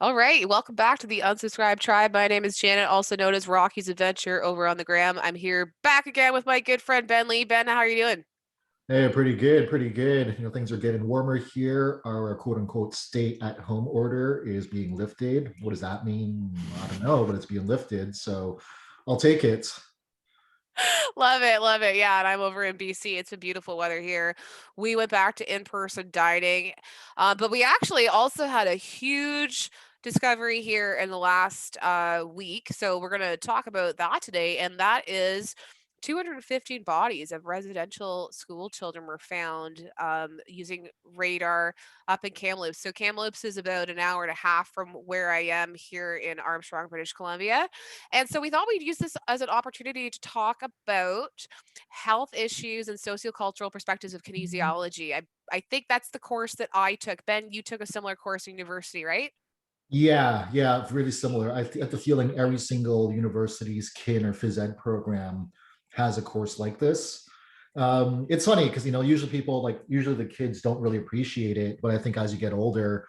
All right, welcome back to the Unsubscribed Tribe. My name is Janet, also known as Rocky's Adventure over on the gram. I'm here back again with my good friend Ben Lee. Ben, how are you doing? Hey, pretty good, pretty good. Things are getting warmer here. Our quote unquote stay at home order is being lifted. What does that mean? I don't know, but it's being lifted. So I'll take it. Love it, love it. Yeah, and I'm over in BC. It's been beautiful weather here. We went back to in-person dining, but we actually also had a huge discovery here in the last week. So we're going to talk about that today, and that is 215 bodies of residential school children were found using radar up in Kamloops. So Kamloops is about an hour and a half from where I am here in Armstrong, British Columbia. And so we thought we'd use this as an opportunity to talk about health issues and sociocultural perspectives of kinesiology. I think that's the course that I took. Ben, you took a similar course in university, right? Yeah, it's really similar. I get the feeling every single university's kin or phys ed program has a course like this. It's funny because usually people usually the kids don't really appreciate it, but I think as you get older,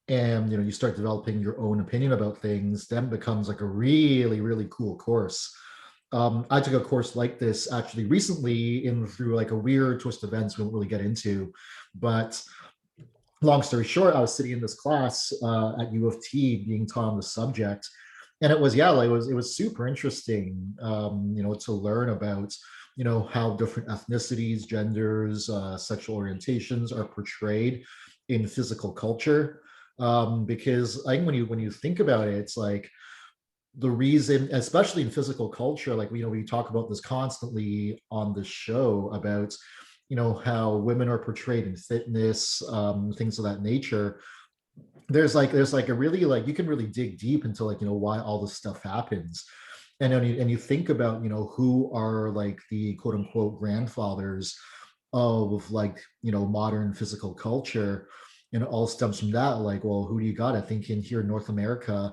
and you start developing your own opinion about things, then it becomes like a really really cool course. I took a course like this actually recently in through like a weird twist of events we won't really get into, but long story short, I was sitting in this class at U of T being taught on the subject, and it was super interesting, to learn about how different ethnicities, genders, sexual orientations are portrayed in physical culture. Because I think when you think about it, it's like the reason, especially in physical culture, like we talk about this constantly on the show about how women are portrayed in fitness, things of that nature. There's like a really like you can really dig deep into why all this stuff happens. And you think about who are like the quote unquote grandfathers of modern physical culture, and it all stems from that. Like, well, who do you got? I think in here in North America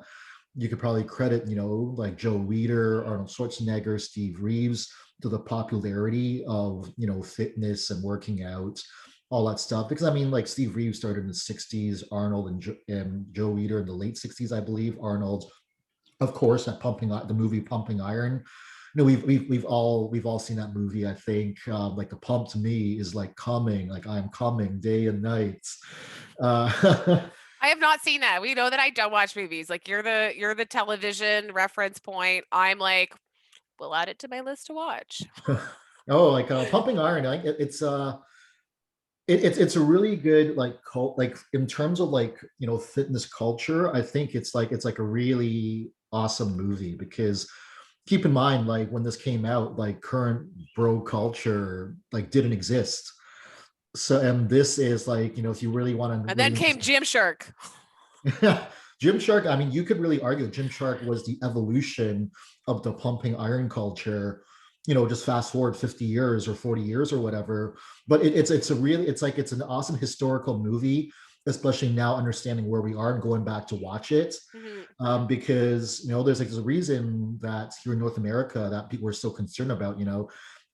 you could probably credit, like Joe Weider, Arnold Schwarzenegger, Steve Reeves, to the popularity of, fitness and working out, all that stuff. Because I mean, like Steve Reeves started in the 60s, Arnold and Joe Weider in the late 60s, I believe. Arnold, of course, that the movie Pumping Iron. We've all seen that movie. I think like the pump to me is like coming, like I'm coming day and night. Uh, I have not seen that. We know that I don't watch movies. Like you're the television reference point. I'm like, we'll add it to my list to watch. oh, like Pumping Iron. It's a really good like cult, like in terms of fitness culture. I think it's like a really awesome movie because keep in mind, like when this came out, like current bro culture like didn't exist. So and this is like, if you really want to And then really came Gymshark. Gymshark, I mean, you could really argue that Gymshark was the evolution of the pumping iron culture, just fast forward 50 years or 40 years or whatever. But it's an awesome historical movie, especially now understanding where we are and going back to watch it. Mhm. Because there's a reason that here in North America that people are so concerned about,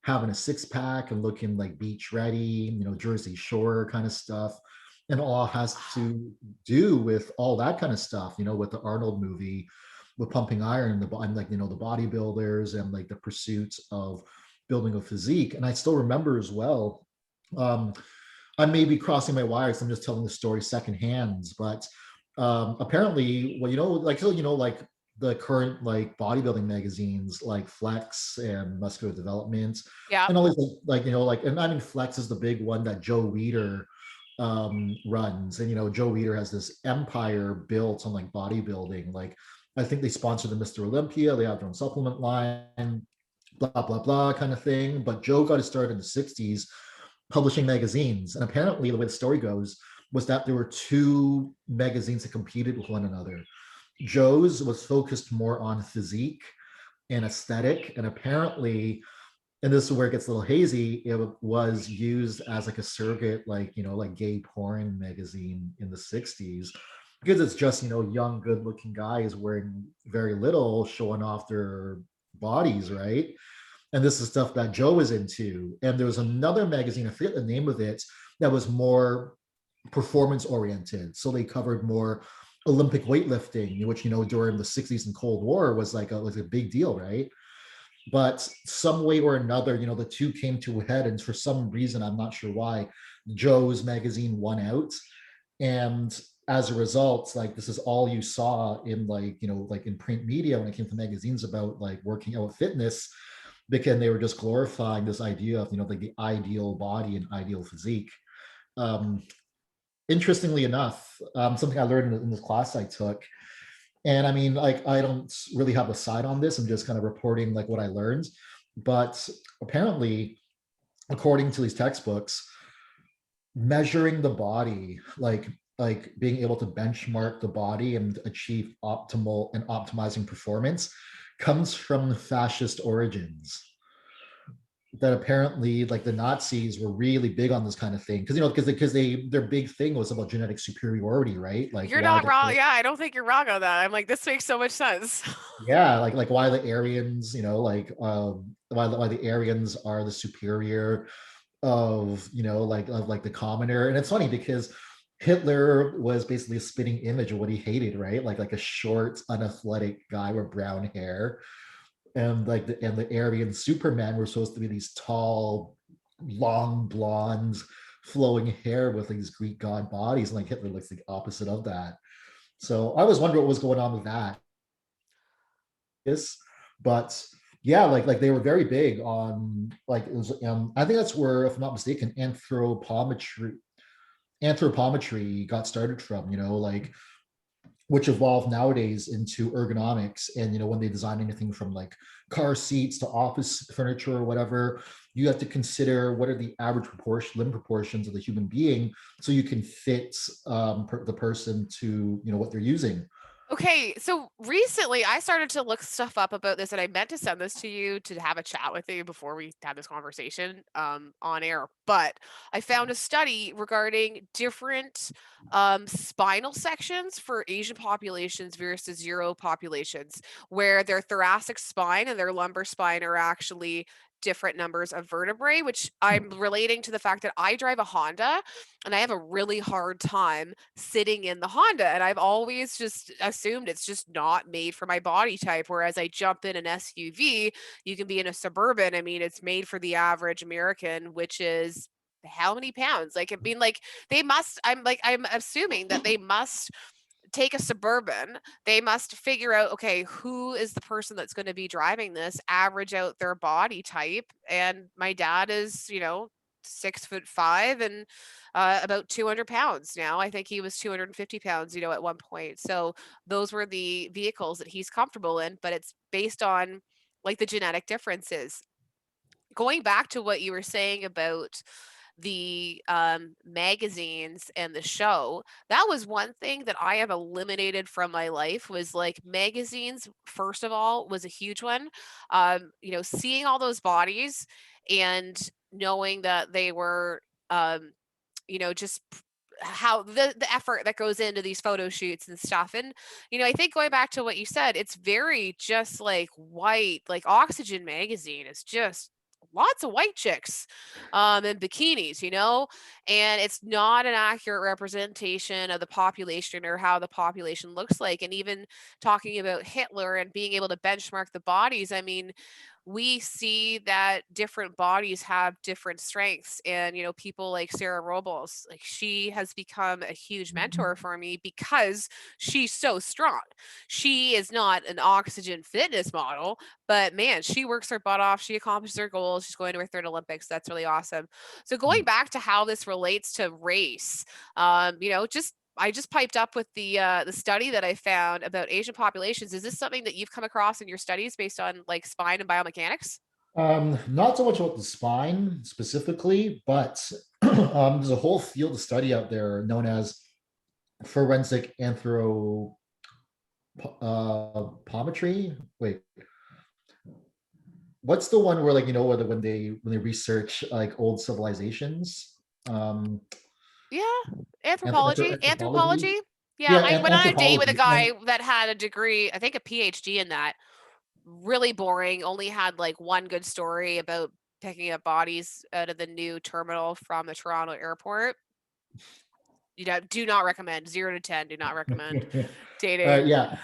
having a six pack and looking like beach ready, Jersey Shore kind of stuff, and all has to do with all that kind of stuff, with the Arnold movie, with Pumping Iron, and like the bodybuilders and like the pursuits of building a physique. And I still remember as well. Um, I may be crossing my wires. I'm just telling the story secondhand, but apparently, well, like the current like bodybuilding magazines like Flex and Muscular Development, Yeah. and always and I mean Flex is the big one that Joe Weider runs, and Joe Weider has this empire built on like bodybuilding. Like I think they sponsor the Mr. Olympia. They have their own supplement line, blah blah blah kind of thing. But Joe got to start in the 60s publishing magazines. And apparently, the way the story goes was that there were two magazines that competed with one another. Joe's was focused more on physique and aesthetic. And apparently, and this is where it gets a little hazy, it was used as like a surrogate, like gay porn magazine in the 60s. Because it's just, young, good looking guys wearing very little, showing off their bodies, right? And this is stuff that Joe was into. And there was another magazine, I forget the name of it, that was more performance oriented. So they covered more Olympic weightlifting, which during the 60s and Cold War was a big deal, right? But some way or another, the two came to a head, and for some reason, I'm not sure why, Joe's magazine won out, and as a result, like this is all you saw in like in print media when it came to magazines about like working out fitness, because they were just glorifying this idea of like the ideal body and ideal physique. Um, Interestingly enough, something I learned in this class I took, and I mean, like, I don't really have a side on this. I'm just kind of reporting like what I learned. But apparently, according to these textbooks, measuring the body, like being able to benchmark the body and achieve optimal and optimizing performance, comes from fascist origins. That apparently like the Nazis were really big on this kind of thing, because their big thing was about genetic superiority, right? Like You're why not the wrong. Yeah, I don't think you're wrong on that. I'm like, this makes so much sense. yeah, like why the Aryans, like why the Aryans are the superior of like the commoner. And it's funny because Hitler was basically a spitting image of what he hated, right? Like a short, unathletic guy with brown hair, and the Aryan Superman were supposed to be these tall, long blondes, flowing hair with these Greek god bodies, and like Hitler looks the opposite of that. So I was wondering what was going on with that. Is but yeah, like they were very big on like it was. I think that's where, if I'm not mistaken, anthropometry got started from. Like which evolved nowadays into ergonomics. And when they design anything from like car seats to office furniture or whatever, you have to consider what are the average limb proportions of the human being, so you can fit the person to what they're using. Okay, so recently I started to look stuff up about this, and I meant to send this to you to have a chat with you before we had this conversation on air. But I found a study regarding different spinal sections for Asian populations versus Euro populations, where their thoracic spine and their lumbar spine are actually different numbers of vertebrae, which I'm relating to the fact that I drive a Honda and I have a really hard time sitting in the Honda. And I've always just assumed it's just not made for my body type. Whereas I jump in an SUV, you can be in a Suburban. I mean, it's made for the average American, which is how many pounds? Like, I mean, like I'm assuming that they must take a Suburban, they must figure out, okay, who is the person that's going to be driving this, average out their body type. And my dad is, 6'5" and about 200 pounds now. I think he was 250 pounds, at one point. So those were the vehicles that he's comfortable in, but it's based on like the genetic differences. Going back to what you were saying about the magazines and the show, that was one thing that I have eliminated from my life. Was like magazines, first of all, was a huge one. Seeing all those bodies and knowing that they were um, just how the effort that goes into these photo shoots and stuff. And I think going back to what you said, it's very just like white. Like Oxygen magazine is just lots of white chicks in bikinis, and it's not an accurate representation of the population or how the population looks like. And even talking about Hitler and being able to benchmark the bodies, I mean, we see that different bodies have different strengths. And people like Sarah Robles, like, she has become a huge mentor for me because she's so strong. She is not an Oxygen fitness model, but man, she works her butt off, she accomplishes her goals, she's going to her third Olympics. That's really awesome. So going back to how this relates to race, just I just piped up with the study that I found about Asian populations. Is this something that you've come across in your studies based on like spine and biomechanics? Not so much about the spine specifically, but there's a whole field of study out there known as forensic anthropometry. Wait, what's the one where like when they research like old civilizations? Um, Yeah, anthropology, Anthropology. anthropology. Yeah, Yeah, I went on a date with a anthropology. guy that had a degree, I think a PhD in that. Really boring. Only had like one good story about picking up bodies out of the new terminal from the Toronto airport. do not recommend. 0 to 10, do not recommend All right, dating. yeah.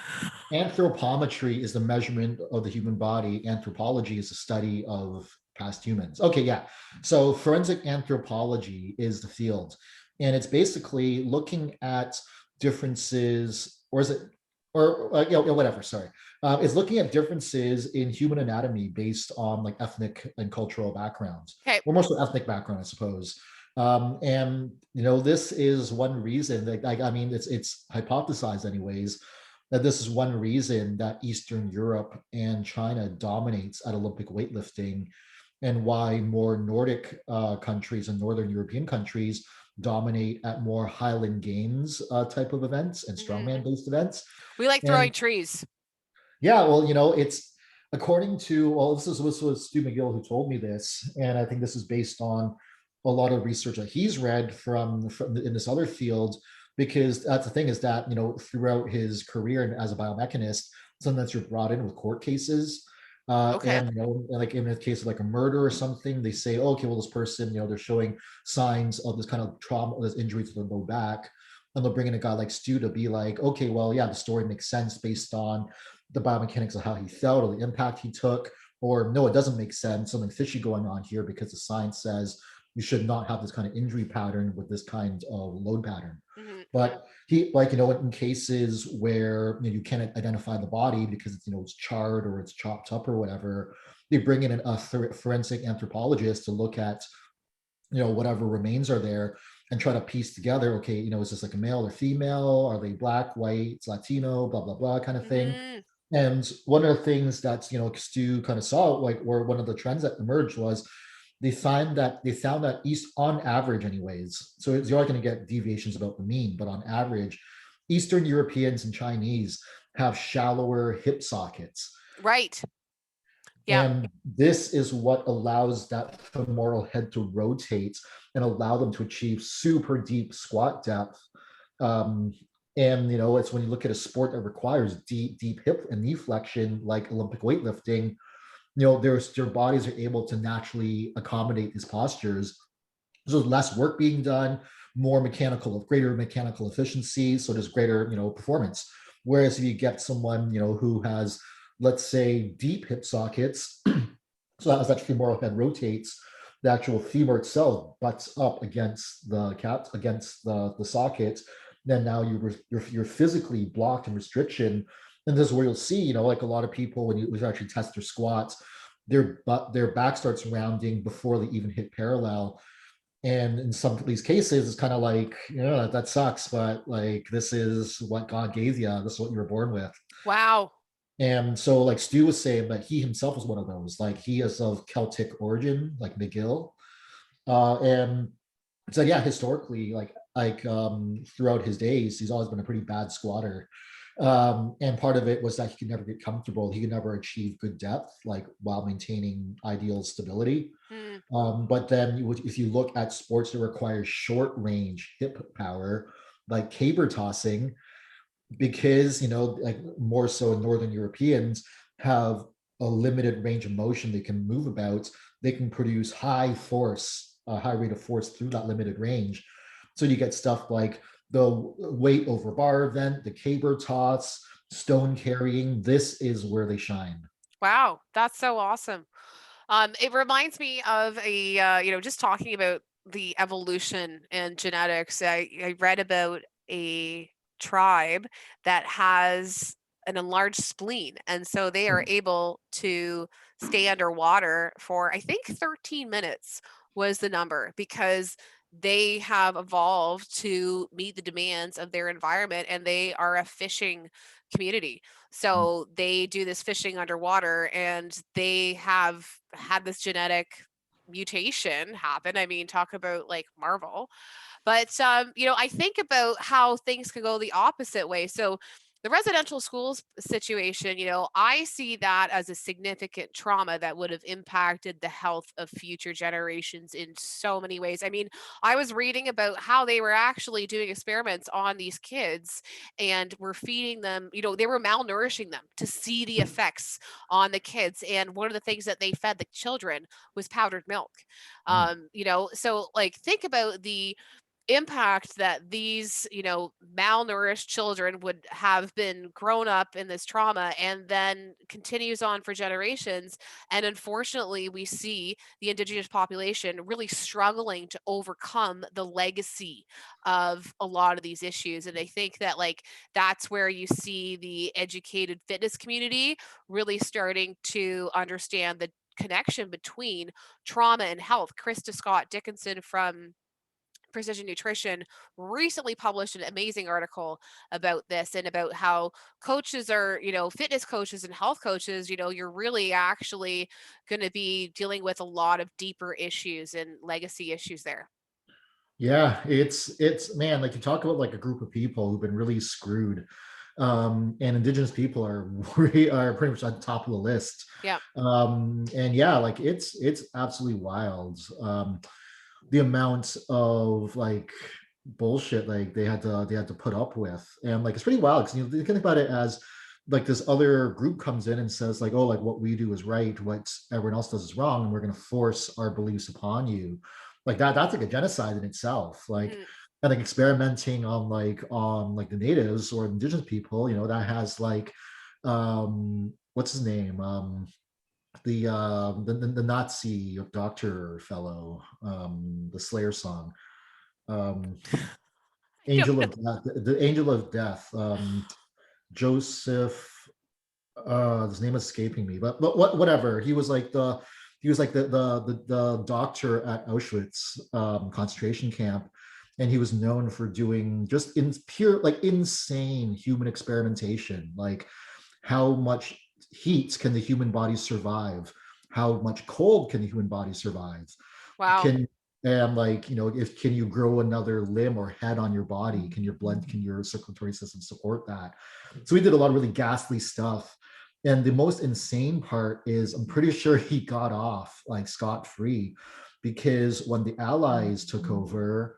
Anthropometry is the measurement of the human body. Anthropology is the study of past humans. Okay, yeah. So forensic anthropology is the field, and it's basically looking at differences, or is it, or whatever. Sorry, it's looking at differences in human anatomy based on like ethnic and cultural backgrounds, Okay. or more so ethnic background, I suppose. And this is one reason that, like, I mean, it's hypothesized anyways, that this is one reason that Eastern Europe and China dominates at Olympic weightlifting, and why more Nordic countries and Northern European countries dominate at more Highland Games type of events and Mhm. strongman based events. We like throwing And trees. yeah, well, it's according to, well, this was Stu McGill who told me this, and I think this is based on a lot of research that he's read from in this other field. Because that's the thing, is that throughout his career and as a biomechanist, sometimes you're brought in with court cases, Okay. and like in the case of like a murder or something, they say, oh, okay, well, this person, they're showing signs of this kind of trauma, this injury to the low back, and they'll bring in a guy like Stu to be like, okay, well, yeah, the story makes sense based on the biomechanics of how he felt or the impact he took, or no, it doesn't make sense, something fishy going on here, because the science says you should not have this kind of injury pattern with this kind of load pattern. Mhm, mhm. But he, like, in cases where you can't identify the body because it's charred or it's chopped up or whatever, they bring in a forensic anthropologist to look at whatever remains are there, and try to piece together, okay, is this like a male or female, are they black, white, Latino, blah blah blah kind of thing. Mhm. And one of the things that Stu kind of saw, like, or one of the trends that emerged, was they found that east, on average anyways, so you're not going to get deviations about the mean, but on average, Eastern Europeans and Chinese have shallower hip sockets. Right. Yeah. And this is what allows that femoral head to rotate and allow them to achieve super deep squat depth. Um, and it's when you look at a sport that requires deep, deep hip and knee flexion, like Olympic weightlifting, their bodies are able to naturally accommodate these postures. So there's less work being done, greater mechanical efficiency. So there's greater, performance. Whereas if you get someone, who has, let's say, deep hip sockets, so as that femoral head rotates, the actual femur itself butts up against the socket. Then now you're physically blocked in restriction. And this is where you'll see, like a lot of people, when you actually test their squats, their back starts rounding before they even hit parallel. And in some of these cases, it's kind of like, that sucks, but like, this is what God gave you. This is what you were born with. Wow. And so, like Stu was saying, that he himself was one of those. Like, he is of Celtic origin, like McGill. And so, yeah, historically, throughout his days, he's always been a pretty bad squatter. And part of it was that he could never get comfortable. He could never achieve good depth, like while maintaining ideal stability. Mm. But then if you look at sports that require short range hip power, like caber tossing, because like more so Northern Europeans have a limited range of motion they can move about, they can produce high rate of force through that limited range. So you get stuff like the weight over bar event, the caber toss, stone carrying. This is where they shine. Wow, that's so awesome. It reminds me of just talking about the evolution and genetics. I read about a tribe that has an enlarged spleen, and so they are able to stay underwater for, I think, 13 minutes was the number, because they have evolved to meet the demands of their environment, and they are a fishing community. So they do this fishing underwater, and they have had this genetic mutation happen. I mean, talk about like Marvel. But I think about how things could go the opposite way. So the residential schools situation, I see that as a significant trauma that would have impacted the health of future generations in so many ways. I mean, I was reading about how they were actually doing experiments on these kids and were feeding them, they were malnourishing them to see the effects on the kids. And one of the things that they fed the children was powdered milk. So like think about the impact that these, malnourished children would have been grown up in this trauma and then continues on for generations. And unfortunately, we see the indigenous population really struggling to overcome the legacy of a lot of these issues. And I think that, like, that's where you see the educated fitness community really starting to understand the connection between trauma and health. Krista Scott Dickinson from Precision Nutrition recently published an amazing article about this and about how coaches are, fitness coaches and health coaches, you're really actually going to be dealing with a lot of deeper issues and legacy issues there. Yeah, it's man, like you talk about like a group of people who've been really screwed. And indigenous people are are pretty much at the top of the list. Yeah. And yeah, like it's absolutely wild. The amount of like bullshit like they had to put up with. And like it's pretty wild because you think about it as like this other group comes in and says like, oh, like what we do is right, what everyone else does is wrong, and we're going to force our beliefs upon you. Like that's like a genocide in itself. Like Mm. and like experimenting on like the natives or indigenous people, that has like what's his name, the Nazi doctor fellow, the Slayer song, um I don't Angel know. of Death, the Angel of Death, Joseph, his name is escaping me, but whatever. He was like the doctor at Auschwitz concentration camp, and he was known for doing just in pure like insane human experimentation, like how much heat can the human body survive, how much cold can the human body survive, Wow. can and like if can you grow another limb or head on your body, can your circulatory system support that. So we did a lot of really ghastly stuff, and the most insane part is I'm pretty sure he got off like scot-free because when the Allies took over,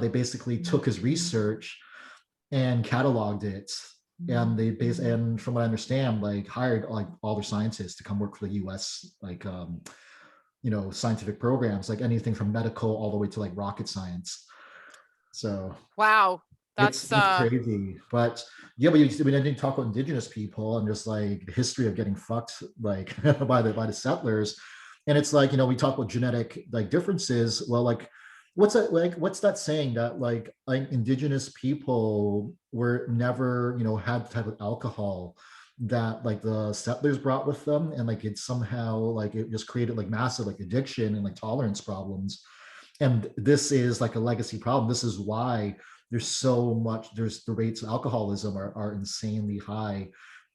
they basically took his research and cataloged it, and and from what I understand, like hired like all their scientists to come work for the US, like scientific programs, like anything from medical all the way to like rocket science. So Wow. it's That's it's crazy. But yeah, but I didn't talk about indigenous people and just like the history of getting fucked like by the settlers. And it's like, we talk about genetic like differences. Well, like what's that saying that like indigenous people were never, had the type of alcohol that like the settlers brought with them, and like it somehow like it just created like massive like addiction and like tolerance problems. And this is like a legacy problem. This is why there's the rates of alcoholism are insanely high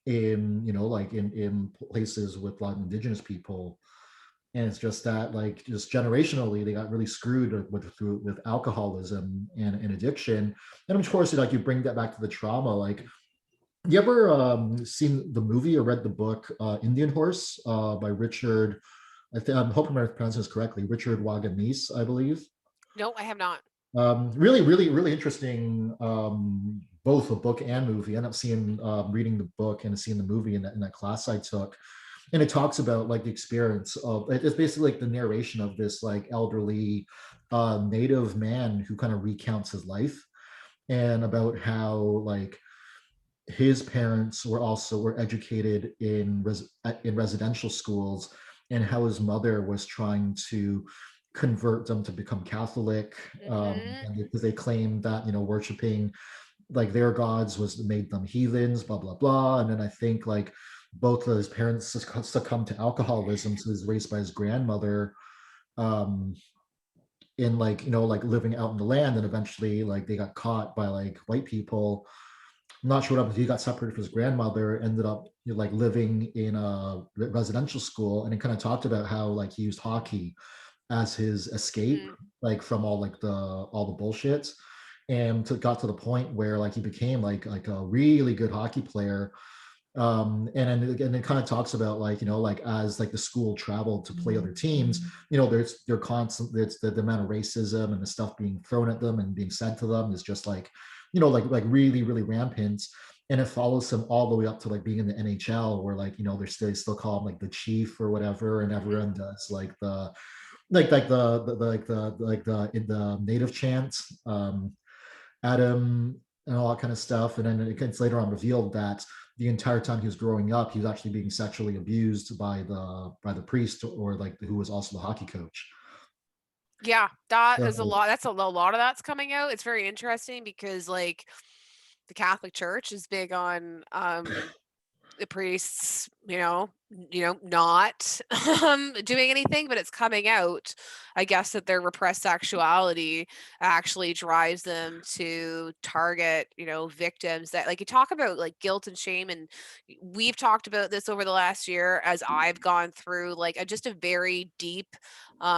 in, like in places with a lot of indigenous people. And it's just that like just generationally they got really screwed with alcoholism and addiction. And of course, like you bring that back to the trauma. Like, you ever seen the movie or read the book Indian Horse by Richard, I'm hoping I'm pronouncing this correctly, Richard Wagamese, I believe. no, I have not. Really, really, really interesting. Both the book and movie. I ended up seeing, reading the book and seeing the movie in that class I took, and it talks about like the experience of it's basically like the narration of this like elderly native man who kind of recounts his life, and about how like his parents were educated in residential schools, and how his mother was trying to convert them to become Catholic, Hmm. and because they claimed that worshiping like their gods was made them heathens, blah blah blah. And then I think like both of his parents succumbed to alcoholism, so he was raised by his grandmother, um, in like like living out in the land, and eventually like they got caught by like white people. I'm not sure what happened. He got separated from his grandmother, ended up like living in a residential school, and it kind of talked about how like he used hockey as his escape, Hmm. like from all the bullshit, and got to the point where like he became like a really good hockey player. And it kind of talks about like like as like the school traveled to play other teams, they're constant, it's the amount of racism and the stuff being thrown at them and being said to them is just like like really really rampant. And it follows him all the way up to like being in the NHL, where like they still call him like the chief or whatever, and Hmm. everyone does like like the in the native chants, Adam and all that kind of stuff. And then it gets later on revealed that the entire time he was growing up, he was actually being sexually abused by the priest, or like who was also the hockey coach. Yeah, that is a So lot. That's a lot of that's coming out. It's very interesting because like the Catholic Church is big on the priests, not doing anything, but it's coming out, I guess, that their repressed sexuality actually drives them to target, victims that, like, you talk about like guilt and shame. And we've talked about this over the last year as I've gone through like just a very deep,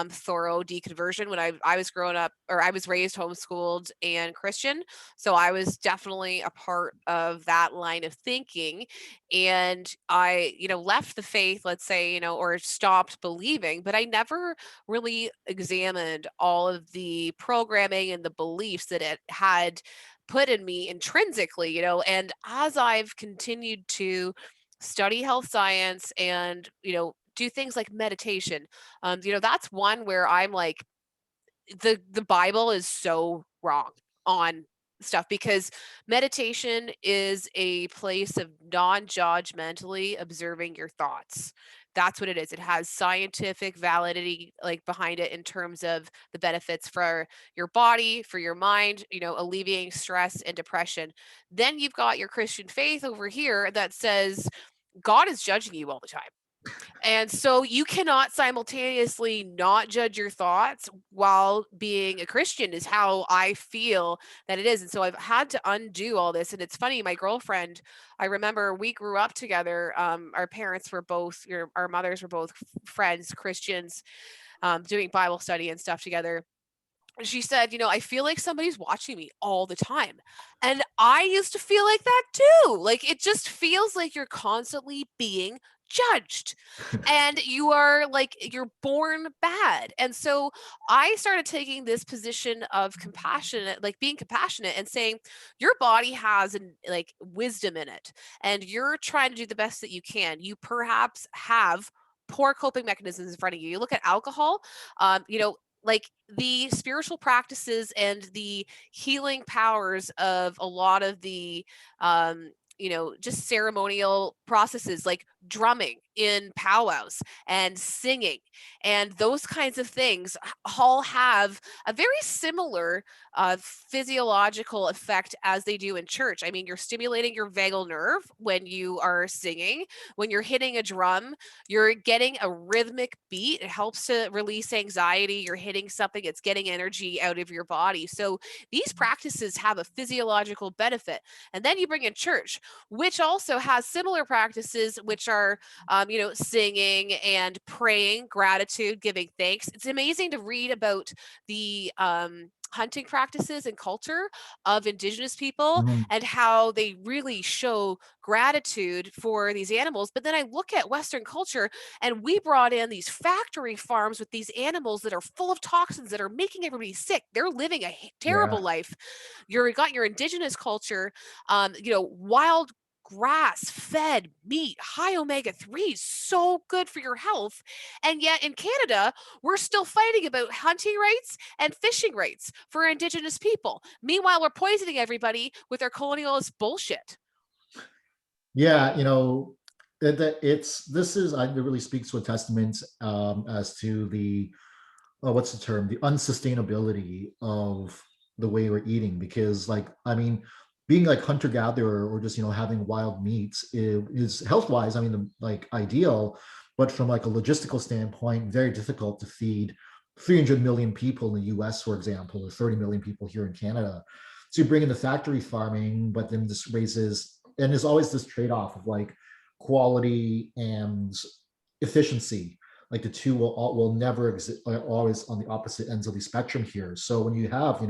thorough deconversion when I was growing up, or I was raised homeschooled and Christian. So I was definitely a part of that line of thinking, and I, left the faith, let's say, or stopped believing, but I never really examined all of the programming and the beliefs that it had put in me intrinsically, and as I've continued to study health science and, do things like meditation, that's one where I'm like, the Bible is so wrong on stuff, because meditation is a place of non-judgmentally observing your thoughts. That's what it is. It has scientific validity like behind it in terms of the benefits for your body, for your mind, alleviating stress and depression. Then you've got your Christian faith over here that says God is judging you all the time. And so you cannot simultaneously not judge your thoughts while being a Christian, is how I feel that it is. And so I've had to undo all this. And it's funny, my girlfriend, I remember we grew up together. Our parents were both, our mothers were both friends, Christians, doing Bible study and stuff together. She said, I feel like somebody's watching me all the time. And I used to feel like that too. Like it just feels like you're constantly being judged, and you're born bad. And so I started taking this position of compassionate, like being compassionate and saying your body has like wisdom in it, and you're trying to do the best that you can. You perhaps have poor coping mechanisms in front of you. You look at alcohol, like the spiritual practices and the healing powers of a lot of the just ceremonial processes like drumming in powwows and singing and those kinds of things all have a very similar physiological effect as they do in church. I mean, you're stimulating your vagal nerve when you are singing. When you're hitting a drum, you're getting a rhythmic beat. It helps to release anxiety. You're hitting something, it's getting energy out of your body. So these practices have a physiological benefit. And then you bring in church, which also has similar practices, which are, singing and praying, gratitude, giving thanks. It's amazing to read about the hunting practices and culture of Indigenous people mhm. and how they really show gratitude for these animals. But then I look at Western culture, and we brought in these factory farms with these animals that are full of toxins that are making everybody sick. They're living a terrible Yeah. life. You got your Indigenous culture, wild grass fed meat, high omega 3s, so good for your health. And yet in Canada, we're still fighting about hunting rights and fishing rights for Indigenous people. Meanwhile, we're poisoning everybody with our colonialist bullshit. Yeah, it's this is I it really speaks to a testament, as to the what's the term, the unsustainability of the way we're eating. Because like, I mean, being like hunter gatherer, or just having wild meats is health wise, I mean, like ideal, but from like a logistical standpoint, very difficult to feed 300 million people in the US, for example, or 30 million people here in Canada. So you bring in the factory farming, but then this raises, and there's always this trade-off of like quality and efficiency. Like the two will never exist, are always on the opposite ends of the spectrum here. So when you have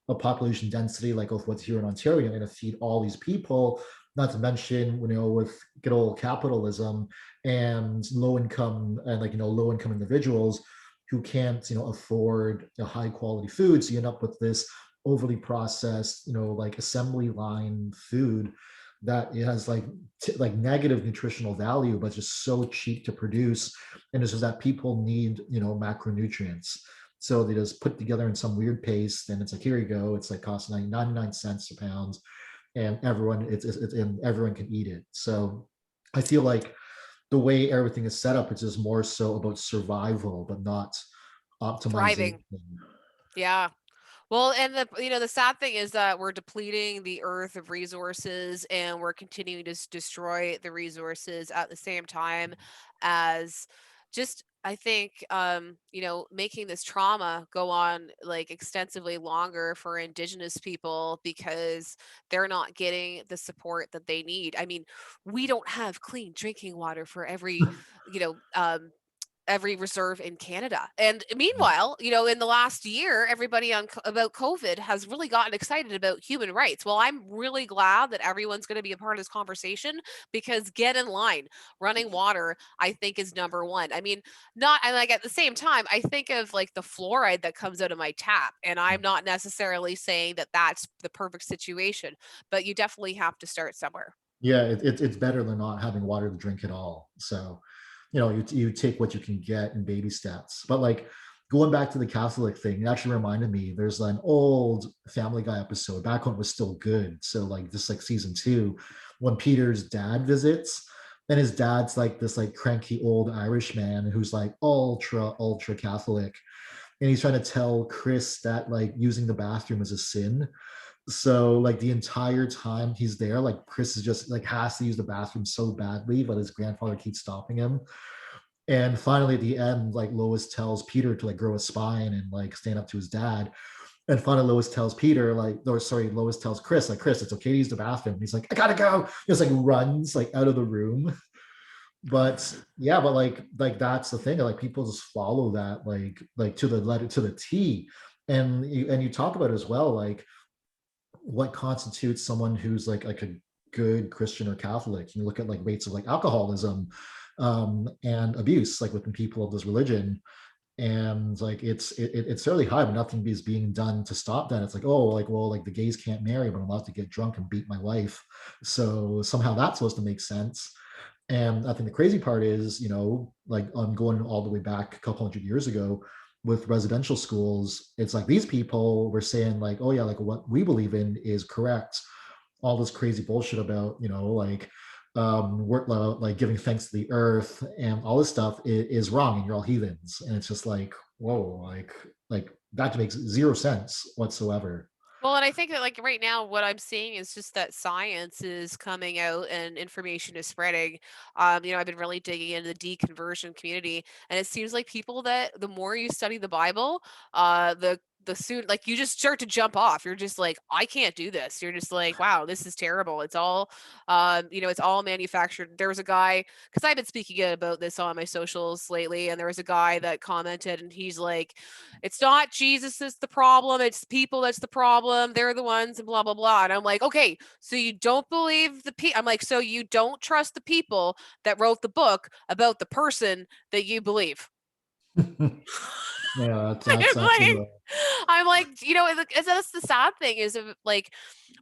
a population density like of what's here in Ontario, you're going to feed all these people, not to mention with good old capitalism and low income, and like low income individuals who can't afford high quality food. So you end up with this overly processed like assembly line food that it has like negative nutritional value, but just so cheap to produce. And it's just that people need, macronutrients. So they just put together in some weird paste, and it's like, here you go. It's like costs 99 cents a pound, and and everyone can eat it. So I feel like the way everything is set up, it's just more so about survival, but not optimization. Thriving. Yeah. Well, and the sad thing is that we're depleting the earth of resources, and we're continuing to destroy the resources at the same time as just, I think, making this trauma go on like extensively longer for indigenous people because they're not getting the support that they need. I mean, we don't have clean drinking water for you know, um, every reserve in Canada. And meanwhile, in the last year, everybody about COVID has really gotten excited about human rights. Well, I'm really glad that everyone's going to be a part of this conversation, because get in line. Running water, I think, is number one. I mean, not and like at the same time, I think of like the fluoride that comes out of my tap, and I'm not necessarily saying that that's the perfect situation, but you definitely have to start somewhere. Yeah, it's better than not having water to drink at all. So, you take what you can get in baby steps. But like going back to the Catholic thing, it actually reminded me there's an old Family Guy episode back when it was still good. So like this like season two, when Peter's dad visits, and his dad's like this like cranky old Irish man who's like ultra Catholic, and he's trying to tell Chris that like using the bathroom is a sin. So like the entire time he's there, like Chris is just like has to use the bathroom so badly, but his grandfather keeps stopping him. And finally at the end, like Lois tells Peter to like grow a spine and like stand up to his dad. And finally Lois tells Peter, like, or sorry, Lois tells Chris, like, Chris, it's okay to use the bathroom. He's like, I gotta go. He just like runs like out of the room. But yeah, but like that's the thing. Like people just follow that like to the letter to the T. And you talk about it as well, like what constitutes someone who's like a good Christian or Catholic. You look at like rates of like alcoholism and abuse, like within people of this religion, and like it's fairly high, but nothing is being done to stop that. It's like, oh, like, well, like the gays can't marry, but I'm allowed to get drunk and beat my wife, so somehow that's supposed to make sense. And I think the crazy part is, like I'm going all the way back a couple hundred years ago with residential schools. It's like these people were saying, like, oh yeah, like what we believe in is correct. All this crazy bullshit about, like work, like giving thanks to the earth and all this stuff is wrong, and you're all heathens. And it's just like, whoa, like that makes zero sense whatsoever. Well, and I think that like right now, what I'm seeing is just that science is coming out and information is spreading. I've been really digging into the deconversion community, and it seems like people that the more you study the Bible, the soon like you just start to jump off. You're just like, I can't do this. You're just like, wow, this is terrible. It's all, it's all manufactured. There was a guy, because I've been speaking about this on my socials lately, and there was a guy that commented, and he's like, it's not Jesus that's the problem, it's people that's the problem. They're the ones, and blah blah blah. And I'm like, okay, so you don't believe the people? I'm like, so you don't trust the people that wrote the book about the person that you believe? Yeah, that's I'm like, absolutely that's the sad thing is like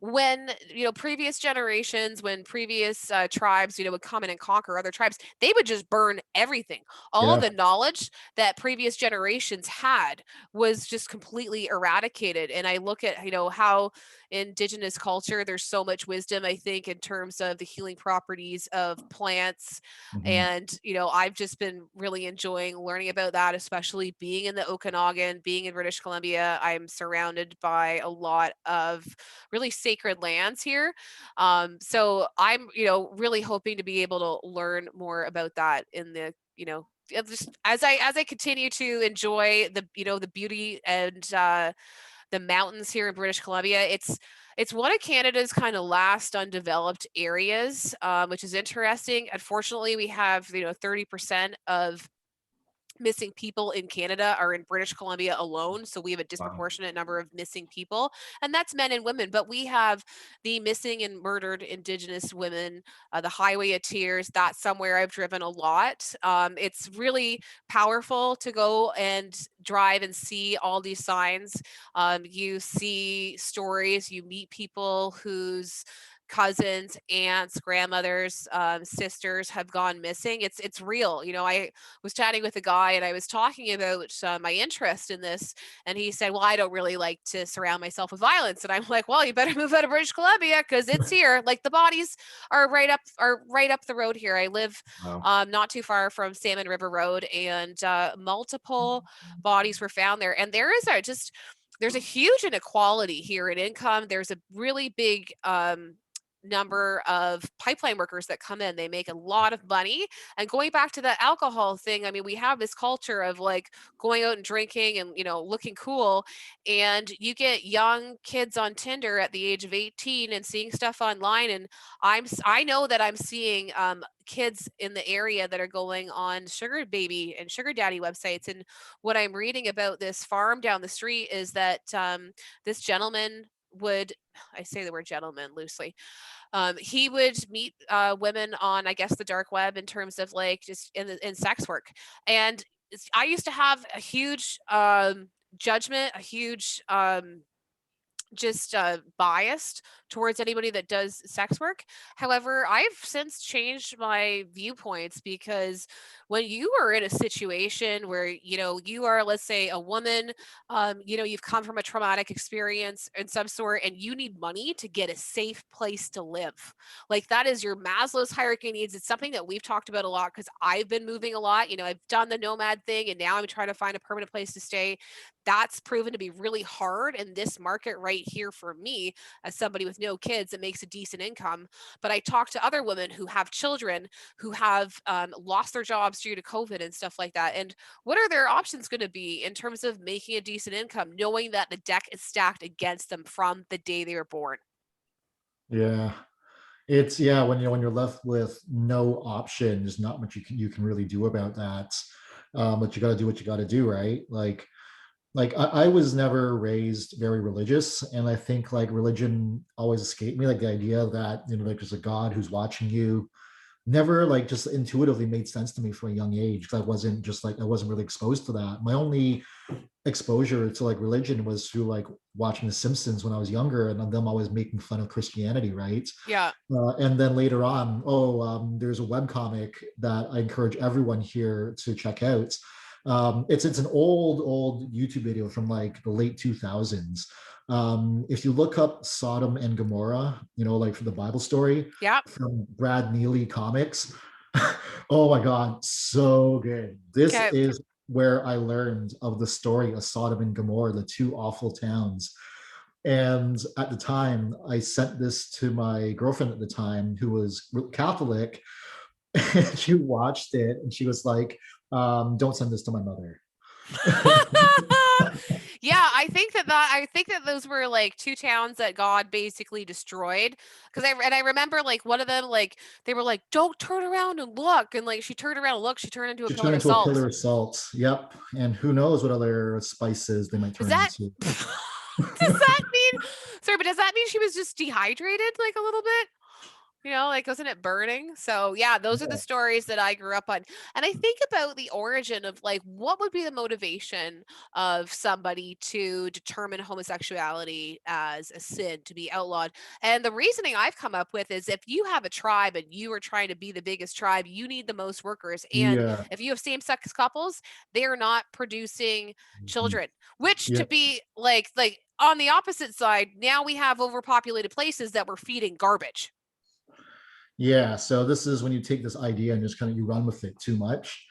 when previous generations, when previous tribes would come in and conquer other tribes, they would just burn everything. All of yeah. the knowledge that previous generations had was just completely eradicated. And I look at how indigenous culture, there's so much wisdom, I think, in terms of the healing properties of plants. Mhm. And I've just been really enjoying learning about that, especially being in the Okanagan, being in British Columbia. I'm surrounded by a lot of really sacred lands here. So I'm really hoping to be able to learn more about that in the just as I continue to enjoy the beauty and the mountains here in British Columbia. It's one of Canada's kind of last undeveloped areas, which is interesting. Unfortunately, we have 30% of missing people in Canada are in British Columbia alone. So we have a Wow. disproportionate number of missing people, and that's men and women. But we have the missing and murdered Indigenous women, the Highway of Tears. That's somewhere I've driven a lot. It's really powerful to go and drive and see all these signs. You see stories, you meet people whose cousins, aunts, grandmothers, sisters have gone missing. It's real. You know, I was chatting with a guy and I was talking about my interest in this, and he said, "Well, I don't really like to surround myself with violence." And I'm like, "Well, you better move out of British Columbia because it's here. Like the bodies are right up the road here. I live Wow. not too far from Salmon River Road, and multiple bodies were found there. And there's a huge inequality here in income. There's a really big number of pipeline workers that come in. They make a lot of money. And going back to the alcohol thing, I mean, we have this culture of like going out and drinking and, you know, looking cool. And you get young kids on Tinder at the age of 18 and seeing stuff online. And I know that I'm seeing kids in the area that are going on sugar baby and sugar daddy websites. And what I'm reading about this farm down the street is that this gentleman would, I say the word gentleman loosely, he would meet women on, I guess, the dark web in terms of like just in sex work. And I used to have a huge judgment, a huge just biased towards anybody that does sex work. However, I've since changed my viewpoints because when you are in a situation where, you know, you are, let's say, a woman, you know, you've come from a traumatic experience in some sort and you need money to get a safe place to live. Like that is your Maslow's hierarchy of needs. It's something that we've talked about a lot because I've been moving a lot. You know, I've done the nomad thing and now I'm trying to find a permanent place to stay. That's proven to be really hard in this market right here for me as somebody with no kids that makes a decent income. But I talk to other women who have children who have lost their jobs due to COVID and stuff like that. And what are their options going to be in terms of making a decent income, knowing that the deck is stacked against them from the day they were born? Yeah. It's yeah, when you're left with no option, there's not much you can really do about that. But you got to do what you got to do, right? Like I was never raised very religious, and I think like religion always escaped me. Like the idea that like there's a God who's watching you never like just intuitively made sense to me from a young age because I wasn't really exposed to that. My only exposure to like religion was through like watching The Simpsons when I was younger, and them always making fun of Christianity, right? Yeah. And then later on, there's a web comic that I encourage everyone here to check out. It's an old YouTube video from like the late 2000s. If you look up Sodom and Gomorrah, like for the Bible story Yeah. from Brad Neely Comics, oh my God, so good. This Okay. is where I learned of the story of Sodom and Gomorrah, the two awful towns. And at the time, I sent this to my girlfriend at the time, who was Catholic, and she watched it and she was like, don't send this to my mother. Yeah, I think that those were like two towns that God basically destroyed. Because I remember like one of them, like they were like, "Don't turn around and look," and like she turned around and looked, she turned into a She pillar turned of into a salt. pillar of salt. Yep. And who knows what other spices they might Does turn that into. does that mean, sorry, but does that mean she was just dehydrated like a little bit? You know, like, wasn't it burning? So, yeah, those are the Yeah. stories that I grew up on. And I think about the origin of like what would be the motivation of somebody to determine homosexuality as a sin to be outlawed. And the reasoning I've come up with is if you have a tribe and you are trying to be the biggest tribe, you need the most workers. And Yeah. if you have same-sex couples, they are not producing Mhm. children, which to Yeah. be like on the opposite side, now we have overpopulated places that we're feeding garbage. Yeah. So this is when you take this idea and just kind of you run with it too much.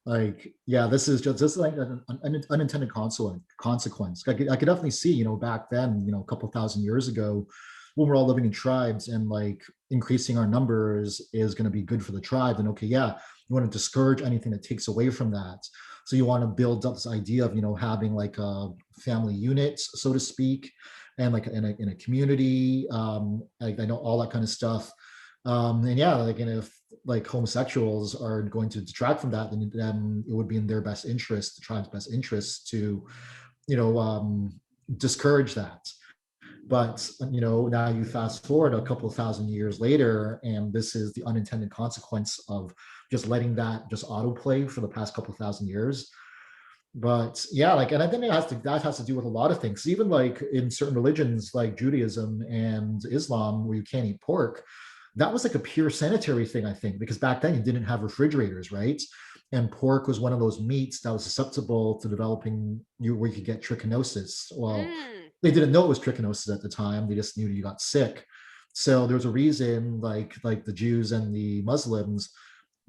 Like, yeah, this is like an unintended consequence. I could definitely see, back then, a couple thousand years ago, when we're all living in tribes and like increasing our numbers is going to be good for the tribe. Then okay, yeah, you want to discourage anything that takes away from that. So you want to build up this idea of having like a family units, so to speak, and like in a community, like I know all that kind of stuff. And yeah, like, and if like homosexuals are going to detract from that, then it would be in their best interest, the tribe's best interest, to you know discourage that. But now you fast forward a couple of thousand years later, and this is the unintended consequence of just letting that just autoplay for the past couple of thousand years. But yeah, like, and I think that has to do with a lot of things. Even like in certain religions like Judaism and Islam, where you can't eat pork, that was like a pure sanitary thing, I think, because back then you didn't have refrigerators, right? And pork was one of those meats that was susceptible to developing you where you could get trichinosis. Well, Mm. they didn't know it was trichinosis at the time; they just knew you got sick. So there was a reason, like the Jews and the Muslims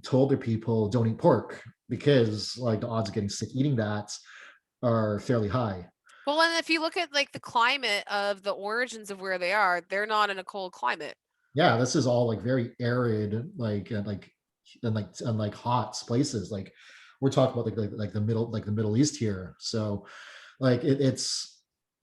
told their people don't eat pork because like the odds of getting sick eating that are fairly high. Well, and if you look at like the climate of the origins of where they are, they're not in a cold climate. Yeah, this is all like very arid, like hot places. Like we're talking about like the Middle East here. So like it's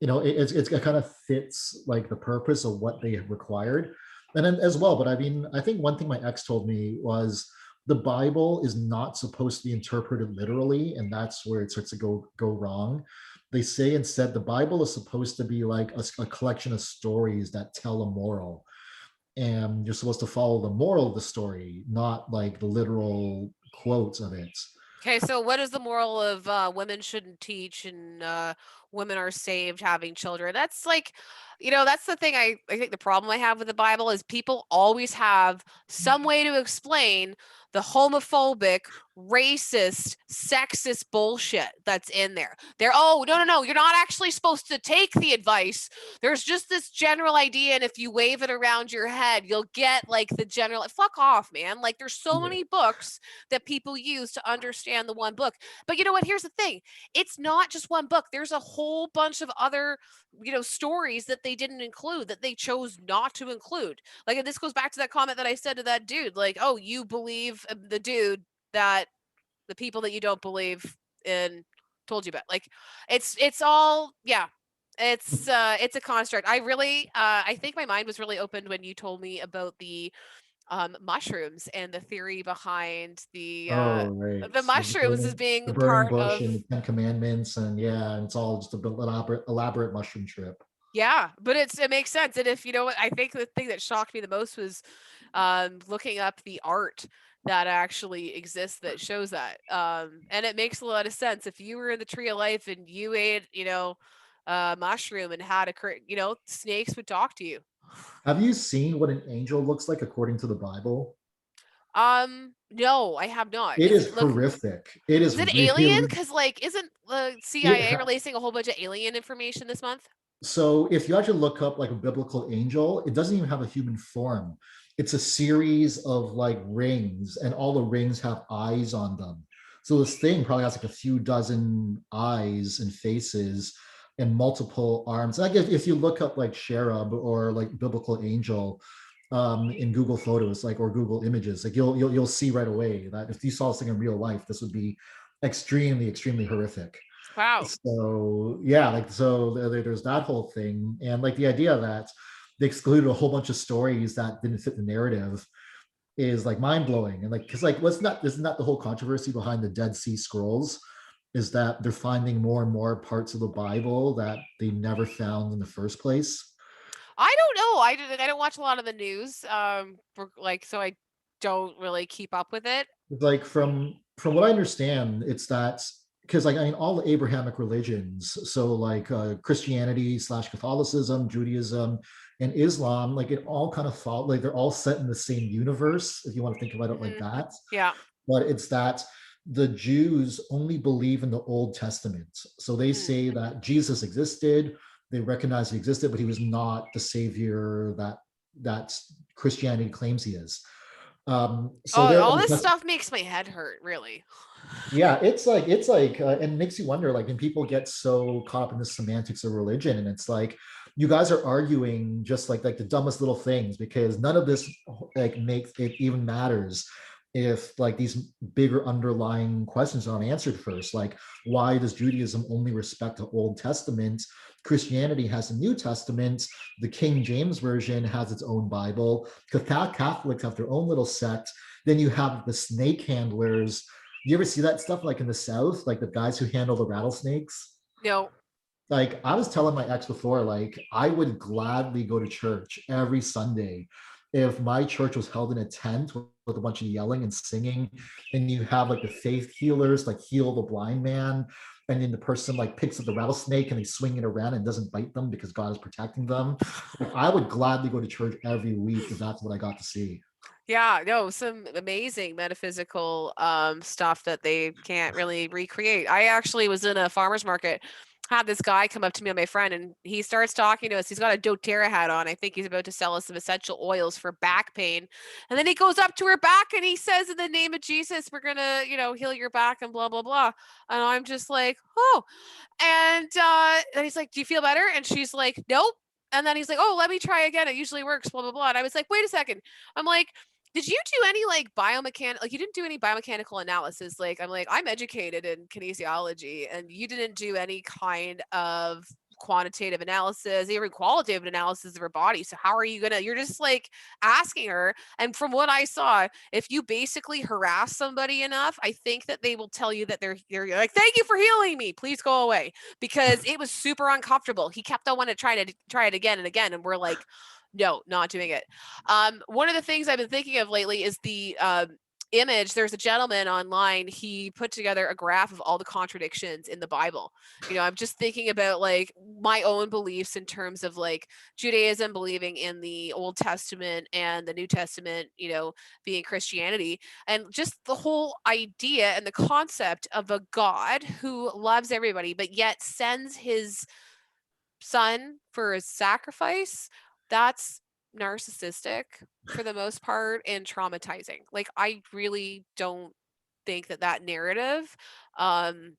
it kind of fits like the purpose of what they have required. And then as well, but I mean, I think one thing my ex told me was the Bible is not supposed to be interpreted literally, and that's where it starts to go wrong. They say instead the Bible is supposed to be like a collection of stories that tell a moral, and you're supposed to follow the moral of the story, not like the literal quotes of it. Okay, so what is the moral of women shouldn't teach and women are saved having children? That's like, that's the thing I think the problem I have with the Bible is people always have some way to explain the homophobic, racist, sexist bullshit that's in there. They're, oh, no, no, no, you're not actually supposed to take the advice. There's just this general idea, and if you wave it around your head, you'll get like the general, fuck off, man. Like there's so Yeah. many books that people use to understand the one book. But you know what? Here's the thing. It's not just one book. There's a whole bunch of other, stories that they didn't include that they chose not to include. Like, and this goes back to that comment that I said to that dude, like, oh, you believe the dude that the people that you don't believe in told you about. Like, it's all, yeah. It's a construct. I think my mind was really opened when you told me about the mushrooms and the theory behind Oh, right. the mushrooms as The being burning part bush of. and the Ten Commandments, and yeah, and it's all just a elaborate mushroom trip. Yeah, but it makes sense. And if you know what, I think the thing that shocked me the most was looking up the art that actually exists that shows that. And it makes a lot of sense. If you were in the tree of life and you ate, a mushroom and had snakes would talk to you. Have you seen what an angel looks like according to the Bible? No, I have not. It Is is it look horrific. It is Is it alien? really Because like, isn't the it. CIA releasing a whole bunch of alien information this month? So if you actually look up like a biblical angel, it doesn't even have a human form. It's a series of like rings, and all the rings have eyes on them. So this thing probably has like a few dozen eyes and faces and multiple arms. Like if you look up like cherub or like biblical angel in Google Photos, like or Google Images, like you'll see right away that if you saw this thing in real life, this would be extremely horrific. Wow. So yeah, like so there's that whole thing, and like the idea that they excluded a whole bunch of stories that didn't fit the narrative is like mind blowing. And like because like what's not isn't that the whole controversy behind the Dead Sea Scrolls is that they're finding more and more parts of the Bible that they never found in the first place. I don't know. I don't watch a lot of the news. So I don't really keep up with it. Like from what I understand, it's that because like I mean all the Abrahamic religions, so like Christianity slash Catholicism, Judaism, and Islam, like it all kind of follow like they're all set in the same universe, if you want to think about it like Hmm. that. Yeah. But it's that the Jews only believe in the Old Testament. So they Mm. say that Jesus existed, they recognize he existed, but he was not the savior that Christianity claims he is. So Oh, they're all this stuff makes my head hurt, really. yeah, and it makes you wonder like when people get so caught up in the semantics of religion, and it's like you guys are arguing just like the dumbest little things, because none of this like makes it even matters if like these bigger underlying questions aren't answered first. Like, why does Judaism only respect the Old Testament? Christianity has a New Testament. The King James Version has its own Bible. Catholics have their own little sect. Then you have the snake handlers. You ever see that stuff like in the South, like the guys who handle the rattlesnakes? No. Like I was telling my ex before, like I would gladly go to church every Sunday if my church was held in a tent with a bunch of yelling and singing, and you have like the faith healers like heal the blind man, and then the person like picks up the rattlesnake and they swing it around and doesn't bite them because God is protecting them. Like, I would gladly go to church every week if that's what I got to see. Yeah, no, some amazing metaphysical stuff that they can't really recreate. I actually was in a farmer's market, had this guy come up to me and my friend, and he starts talking to us. He's got a doTERRA hat on. I think he's about to sell us some essential oils for back pain. And then he goes up to her back and he says, in the name of Jesus, we're gonna, heal your back and blah blah blah. And I'm just like, oh. And then he's like, do you feel better? And she's like, nope. And then he's like, oh, let me try again. It usually works, blah blah blah. And I was like, wait a second. I'm like, did you do any like you didn't do any biomechanical analysis? Like, I'm like, I'm educated in kinesiology, and you didn't do any kind of quantitative analysis, even qualitative analysis of her body. So how are you you're just like asking her. And from what I saw, if you basically harass somebody enough, I think that they will tell you that they're like, thank you for healing me. Please go away. Because it was super uncomfortable. He kept on wanting to try it again and again. And we're like, no, not doing it. One of the things I've been thinking of lately is the image. There's a gentleman online. He put together a graph of all the contradictions in the Bible. I'm just thinking about like my own beliefs in terms of like Judaism believing in the Old Testament and the New Testament, being Christianity, and just the whole idea and the concept of a God who loves everybody, but yet sends his son for a sacrifice. That's narcissistic for the most part and traumatizing. Like, I really don't think that narrative um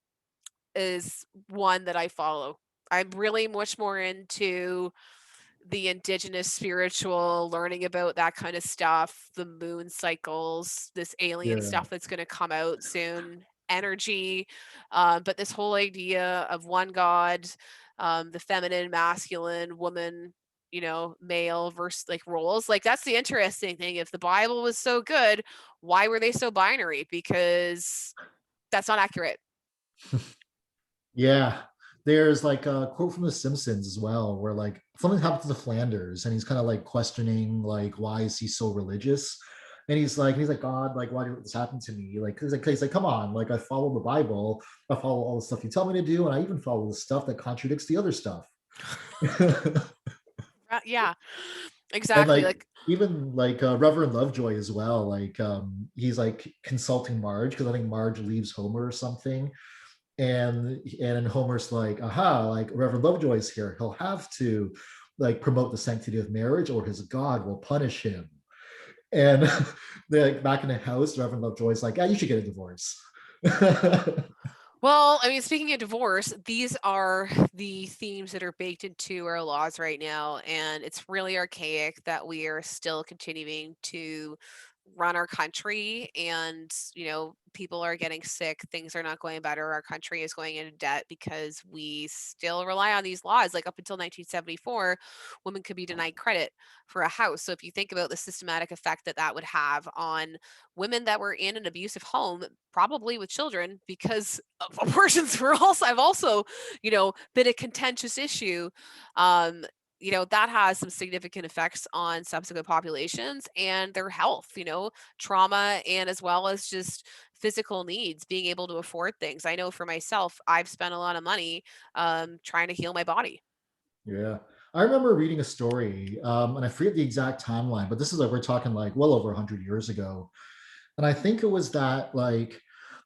is one that I follow. I'm really much more into the indigenous spiritual, learning about that kind of stuff, the moon cycles, this alien Yeah. stuff that's going to come out soon, energy. But this whole idea of one God, the feminine, masculine, woman, male versus like roles. Like, that's the interesting thing. If the Bible was so good, why were they so binary? Because that's not accurate. Yeah. There's like a quote from The Simpsons as well, where like something happens to Flanders and he's kind of like questioning like why is he so religious? And he's like, God, like, why did this happen to me? Like, he's like, come on, like, I follow the Bible, I follow all the stuff you tell me to do, and I even follow the stuff that contradicts the other stuff. Yeah, And exactly. like Like, even like Reverend Lovejoy as well, like he's like consulting Marge because I think Marge leaves Homer or something, and Homer's like, aha, like Reverend Lovejoy's here, he'll have to like promote the sanctity of marriage or his God will punish him. And like back in the house, Reverend Lovejoy's like, yeah, you should get a divorce. well, I mean, speaking of divorce, these are the themes that are baked into our laws right now. And it's really archaic that we are still continuing to run our country, and people are getting sick, things are not going better, our country is going into debt because we still rely on these laws. Like, up until 1974, women could be denied credit for a house. So if you think about the systematic effect that would have on women that were in an abusive home, probably with children, because abortions were also, I've also, been a contentious issue. um that has some significant effects on subsequent populations and their health, trauma, and as well as just physical needs, being able to afford things. I know for myself, I've spent a lot of money trying to heal my body. Yeah. I remember reading a story, and I forget the exact timeline, but this is like we're talking like well over 100 years ago. And I think it was that like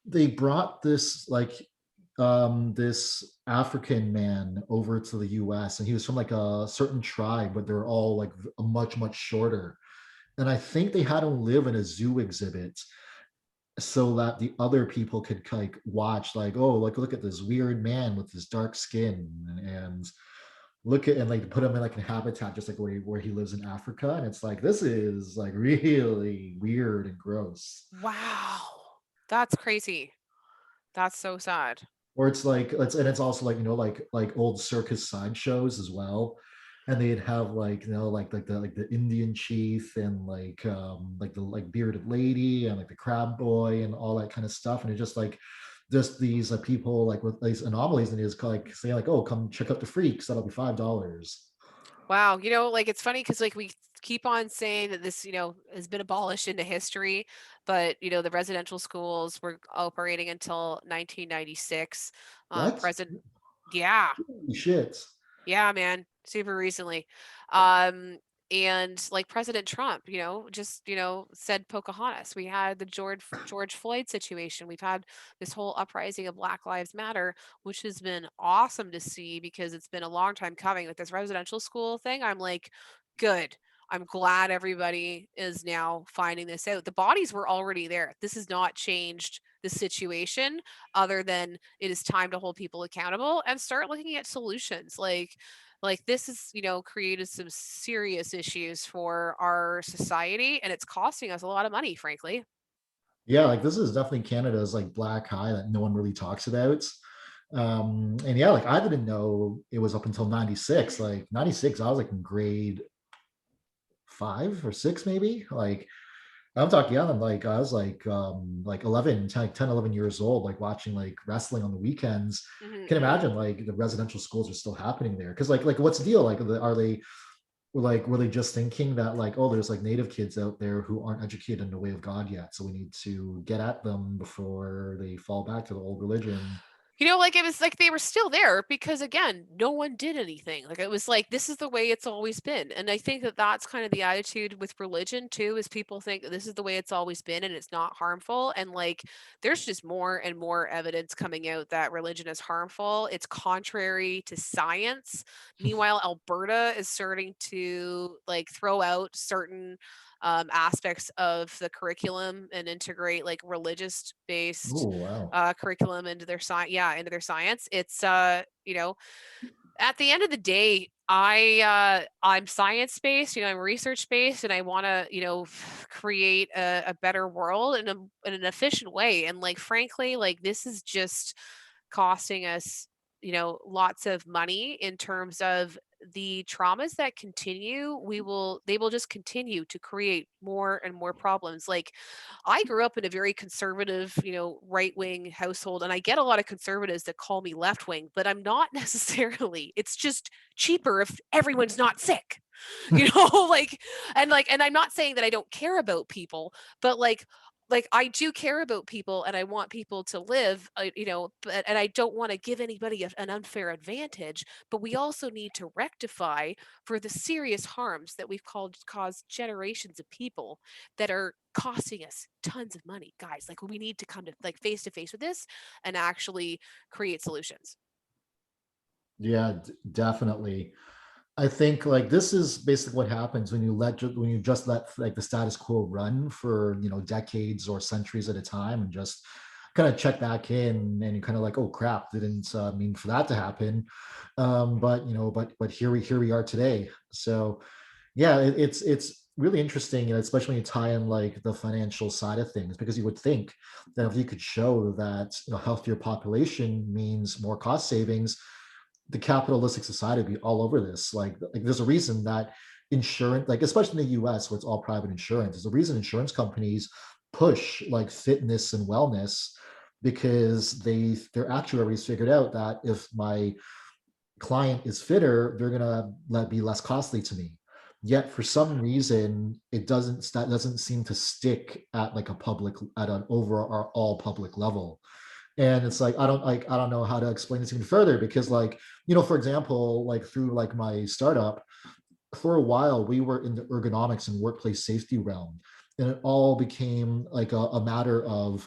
they brought this like this African man over to the US, and he was from like a certain tribe, but they're all like much shorter. And I think they had him live in a zoo exhibit so that the other people could like watch, like, oh, like look at this weird man with this dark skin, and look at and like put him in like a habitat just like where he lives in Africa. And it's like this is like really weird and gross. Wow. That's crazy. That's so sad. Or it's like and it's also like like old circus sideshows as well, and they'd have like like the Indian chief and like the like bearded lady and like the crab boy and all that kind of stuff. And it's just these people like with these anomalies, and it's like saying like, oh, come check out the freaks, that'll be $5. Wow. Like, it's funny because like we keep on saying that this, has been abolished into history, but the residential schools were operating until 1996. What? President, yeah, Holy shit. yeah, man, super recently. Um, and like President Trump, just, said Pocahontas. We had the George Floyd situation. We've had this whole uprising of Black Lives Matter, which has been awesome to see because it's been a long time coming with this residential school thing. I'm like, good. I'm glad everybody is now finding this out. The bodies were already there. This has not changed the situation other than it is time to hold people accountable and start looking at solutions. Like this has, created some serious issues for our society, and it's costing us a lot of money, frankly. Yeah, like this is definitely Canada's like black eye that no one really talks about. And yeah, like I didn't know it was up until 96. Like 96, I was like in grade 5 or 6, maybe. Like I'm talking young, like I was like 11, 10, 11 years old, like watching like wrestling on the weekends. Hmm. Can imagine like the residential schools are still happening there. Cause like what's the deal? Like are they like were they just thinking that like, oh, there's like native kids out there who aren't educated in the way of God yet, so we need to get at them before they fall back to the old religion? Like it was like they were still there because again, no one did anything. Like it was like this is the way it's always been. And I think that that's kind of the attitude with religion too, is people think that this is the way it's always been and it's not harmful. And like there's just more and more evidence coming out that religion is harmful. It's contrary to science. Meanwhile, Alberta is starting to like throw out certain aspects of the curriculum and integrate like religious based Oh wow. curriculum into their science. Yeah, into their science. It's at the end of the day, I'm science based. I'm research based, and I want to create a better world in an efficient way. And like frankly, like this is just costing us lots of money in terms of the traumas that continue. They will just continue to create more and more problems. Like I grew up in a very conservative, right wing household, and I get a lot of conservatives that call me left wing, but I'm not necessarily. It's just cheaper if everyone's not sick, and I'm not saying that I don't care about people, but like I do care about people and I want people to live, but and I don't want to give anybody an unfair advantage, but we also need to rectify for the serious harms that we've caused generations of people that are costing us tons of money, guys. Like we need to come to face with this and actually create solutions. Yeah, definitely. I think like this is basically what happens when when you just let like the status quo run for decades or centuries at a time, and just kind of check back in, and you kind of like, oh crap, didn't mean for that to happen. But but here we are today. So yeah, it's really interesting, especially when you tie in like the financial side of things, because you would think that if you could show that healthier population means more cost savings, the capitalistic society would be all over this. Like there's a reason that insurance, like especially in the US where it's all private insurance, there's a reason insurance companies push like fitness and wellness, because their actuaries figured out that if my client is fitter, they're gonna be less costly to me. Yet for some reason, that doesn't seem to stick at like at an overall all public level. And it's like I don't know how to explain this even further, because like for example, like through like my startup, for a while we were in the ergonomics and workplace safety realm, and it all became like a matter of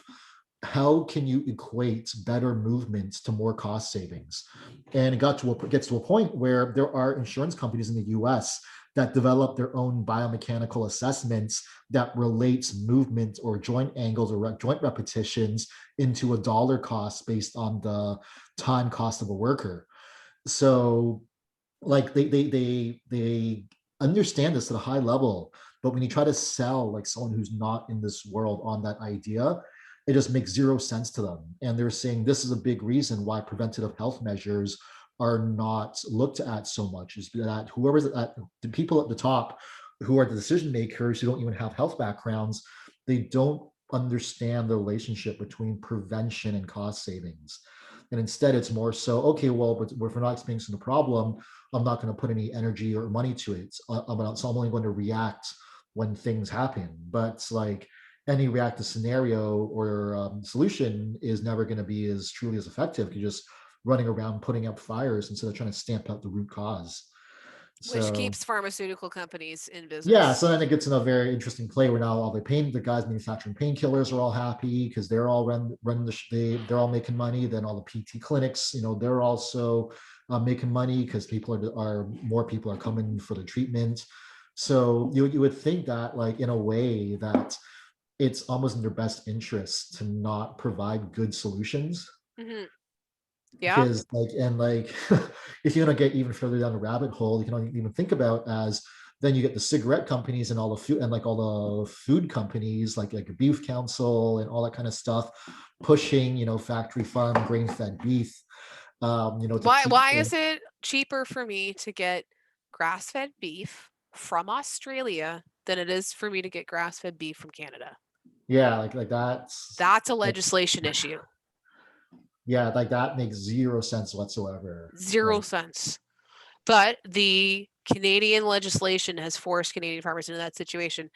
how can you equate better movements to more cost savings. And it gets to a point where there are insurance companies in the US that develop their own biomechanical assessments that relates movement or joint angles or joint repetitions into a dollar cost based on the time cost of a worker. So like they understand this at a high level, but when you try to sell like someone who's not in this world on that idea, it just makes zero sense to them. And they're saying this is a big reason why preventative health measures are not looked at so much, is that whoever's at the people at the top who are the decision makers who don't even have health backgrounds, they don't understand the relationship between prevention and cost savings. And instead, it's more so, okay, well, but if we're not experiencing the problem, I'm not going to put any energy or money to it. So I'm only going to react when things happen. But like any reactive scenario or solution is never going to be as truly as effective. You're just running around putting out fires instead of trying to stamp out the root cause. Which So keeps pharmaceutical companies in yeah, business. so then it gets in a very interesting play where now all the guys manufacturing painkillers are all happy because they're all they're all making money. Then all the PT clinics, they're also making money because more people are coming for the treatment. So you would think that, like, in a way, that it's almost in their best interest to not provide good solutions, Hmm. Yeah. because if you want to get even further down the rabbit hole, you can only even think about as then you get the cigarette companies and all the food, and like all the food companies like Beef Council and all that kind of stuff, pushing factory farm grain fed beef, to keep Why is it cheaper for me to get grass-fed beef from Australia than it is for me to get grass-fed beef from Canada? yeah, like that's That's a like, legislation issue. yeah, like that makes zero sense whatsoever. 0 Like, cents. But the Canadian legislation has forced Canadian farmers into that situation.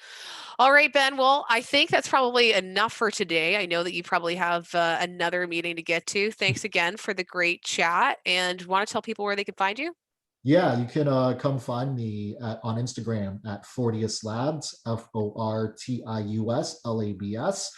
All right, Ben. Well, I think that's probably enough for today. I know that you probably have another meeting to get to. Thanks again for the great chat. And want to tell people where they can find you? yeah, you can come find me on Instagram at Fortius Labs, FORTIUS LABS.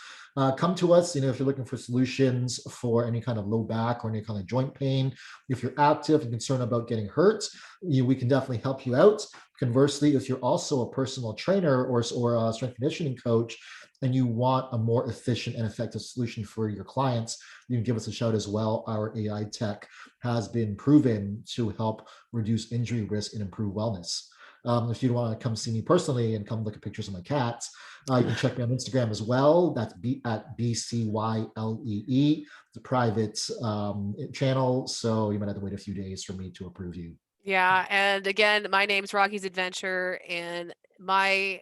Come to us, if you're looking for solutions for any kind of low back or any kind of joint pain. If you're active and concerned about getting hurt, we can definitely help you out. Conversely, if you're also a personal trainer or a strength conditioning coach and you want a more efficient and effective solution for your clients, you can give us a shout as well. Our AI tech has been proven to help reduce injury risk and improve wellness. If you want to come see me personally and come look at pictures of my cats, you can check me on Instagram as well. That's at BCYLEE. It's a private channel, so you might have to wait a few days for me to approve you. Yeah, and again, my name's Rocky's Adventure, and my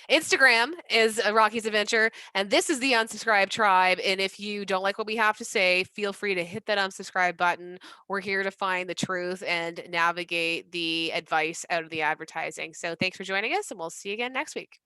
Instagram is Rocky's Adventure, and this is the Unsubscribe Tribe. And if you don't like what we have to say, feel free to hit that unsubscribe button. We're here to find the truth and navigate the advice out of the advertising. So thanks for joining us, and we'll see you again next week.